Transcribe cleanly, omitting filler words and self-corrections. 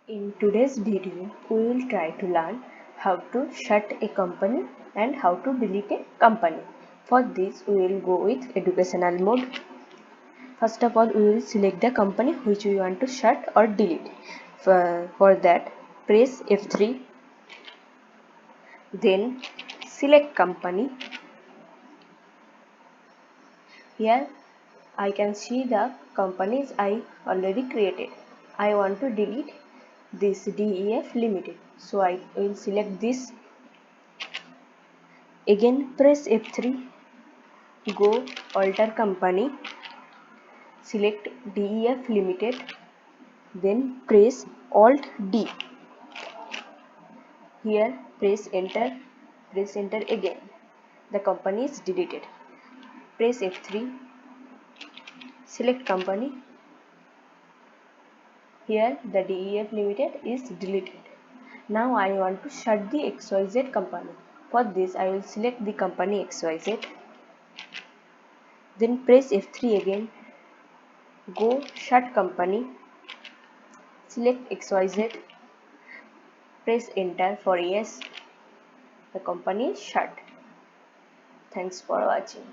In today's video, we will try to learn how to shut a company and how to delete a company. For this, we will go with educational mode. First of all, we will select the company which we want to shut or delete. For that, press F3, then select company. Here, I can see the companies I already created. I want to delete this DEF Limited. So I will select this. Again press F3, go alter company, select DEF Limited, then press Alt D. Here press enter again. The company is deleted. Press F3, select company. Here the DEF Limited is deleted. Now I want to shut the XYZ company. For this I will select the company XYZ. Then press F3 again. Go shut company. Select XYZ. Press enter for yes. The company is shut. Thanks for watching.